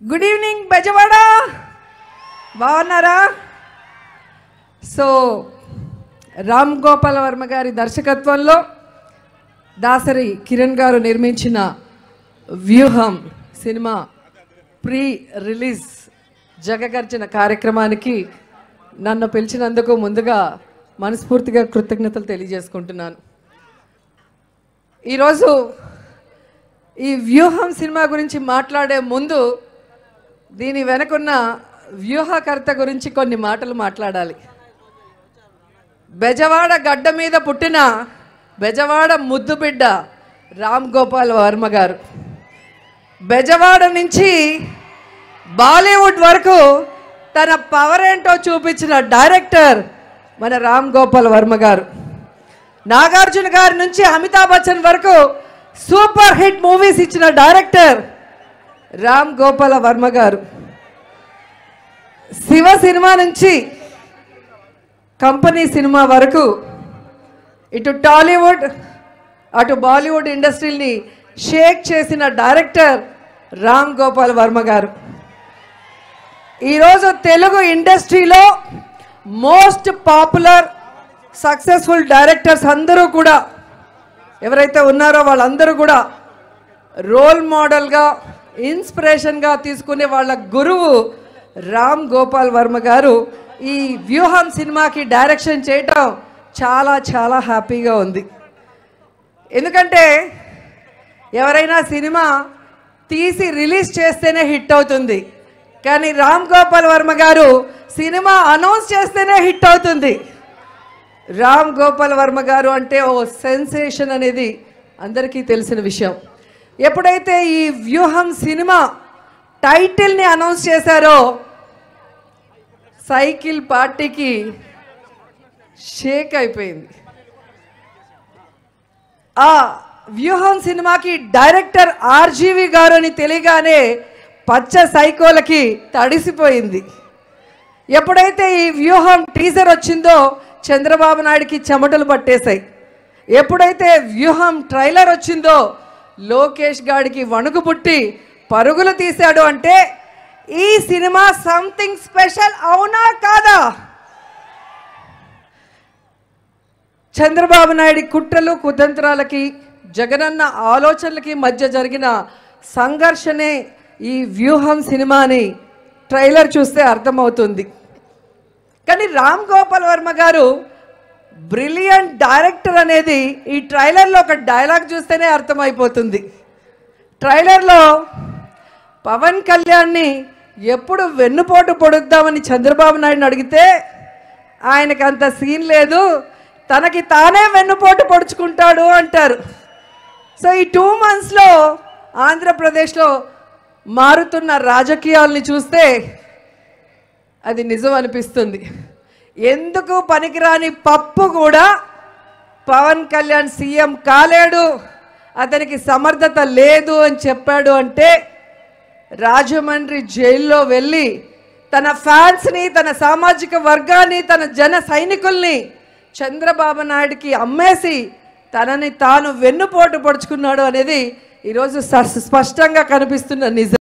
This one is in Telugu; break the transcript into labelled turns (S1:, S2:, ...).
S1: గుడ్ ఈవినింగ్ బెజవాడ, బాగున్నారా? సో రామ్ గోపాల్ వర్మ గారి దర్శకత్వంలో దాసరి కిరణ్ గారు నిర్మించిన వ్యూహం సినిమా ప్రీ రిలీజ్ జగగర్జన కార్యక్రమానికి నన్ను పిలిచినందుకు ముందుగా మనస్ఫూర్తిగా కృతజ్ఞతలు తెలియజేసుకుంటున్నాను. ఈరోజు ఈ వ్యూహం సినిమా గురించి మాట్లాడే ముందు దీని వెనకున్న వ్యూహకర్త గురించి కొన్ని మాటలు మాట్లాడాలి. బెజవాడ గడ్డ మీద పుట్టిన బెజవాడ ముద్దుబిడ్డ రామ్ గోపాల్ వర్మ గారు, బెజవాడ నుంచి బాలీవుడ్ వరకు తన పవర్ ఏంటో చూపించిన డైరెక్టర్ మన రామ్ గోపాల్ వర్మ గారు. నాగార్జున గారి నుంచి అమితాబ్ బచ్చన్ వరకు సూపర్ హిట్ మూవీస్ ఇచ్చిన డైరెక్టర్ రామ్ గోపాల్ వర్మ గారు. శివ సినిమా నుంచి కంపెనీ సినిమా వరకు ఇటు టాలీవుడ్ అటు బాలీవుడ్ ఇండస్ట్రీని షేక్ చేసిన డైరెక్టర్ రామ్ గోపాల్ వర్మ గారు. ఈరోజు తెలుగు ఇండస్ట్రీలో మోస్ట్ పాపులర్ సక్సెస్ఫుల్ డైరెక్టర్స్ అందరూ కూడా ఎవరైతే ఉన్నారో వాళ్ళందరూ కూడా రోల్ మోడల్గా ఇన్స్పిరేషన్గా తీసుకునే వాళ్ళ గురువు రామ్ గోపాల్ వర్మ గారు. ఈ వ్యూహం సినిమాకి డైరెక్షన్ చేయటం చాలా చాలా హ్యాపీగా ఉంది. ఎందుకంటే ఎవరైనా సినిమా తీసి రిలీజ్ చేస్తేనే హిట్ అవుతుంది, కానీ రామ్ గోపాల్ వర్మ గారు సినిమా అనౌన్స్ చేస్తేనే హిట్ అవుతుంది. రామ్ గోపాల్ వర్మ గారు అంటే ఓ సెన్సేషన్ అనేది అందరికీ తెలిసిన విషయం. ఎప్పుడైతే ఈ వ్యూహం సినిమా టైటిల్ని అనౌన్స్ చేశారో సైకిల్ పార్టీకి షేక్ అయిపోయింది. ఆ వ్యూహం సినిమాకి డైరెక్టర్ ఆర్జీవి గారు అని తెలియగానే పచ్చ సైకోలకి తడిసిపోయింది. ఎప్పుడైతే ఈ వ్యూహం టీజర్ వచ్చిందో చంద్రబాబు నాయుడికి చెమటలు పట్టేశాయి. ఎప్పుడైతే వ్యూహం ట్రైలర్ వచ్చిందో లోకేష్ గాడికి వణుకు పుట్టి పరుగులు తీశాడు. అంటే ఈ సినిమా సంథింగ్ స్పెషల్ అవునా కాదా? చంద్రబాబు నాయుడి కుట్రలు కుతంత్రాలకి జగనన్న ఆలోచనలకి మధ్య జరిగిన సంఘర్షణే ఈ వ్యూహం సినిమాని ట్రైలర్ చూస్తే అర్థమవుతుంది. కానీ రామ్ గోపాల్ వర్మ గారు బ్రిలియంట్ డైరెక్టర్ అనేది ఈ ట్రైలర్లో ఒక డైలాగ్ చూస్తేనే అర్థమైపోతుంది. ట్రైలర్లో పవన్ కళ్యాణ్ని ఎప్పుడు వెన్నుపోటు పొడుద్దామని చంద్రబాబు నాయుడుని అడిగితే ఆయనకు అంత సీన్ లేదు, తనకి తానే వెన్నుపోటు పొడుచుకుంటాడు అంటారు. సో ఈ 2 monthsలో ఆంధ్రప్రదేశ్లో మారుతున్న రాజకీయాల్ని చూస్తే అది నిజం అనిపిస్తుంది. ఎందుకు పనికిరాని పప్పు కూడా పవన్ కళ్యాణ్ సీఎం కాలేడు, అతనికి సమర్థత లేదు అని చెప్పాడు. అంటే రాజమండ్రి జైల్లో వెళ్ళి తన ఫ్యాన్స్ని, తన సామాజిక వర్గాన్ని, తన జన సైనికుల్ని చంద్రబాబు నాయుడికి అమ్మేసి తనని తాను వెన్నుపోటు పొడుచుకున్నాడు అనేది ఈరోజు స్పష్టంగా కనిపిస్తున్న నిజం.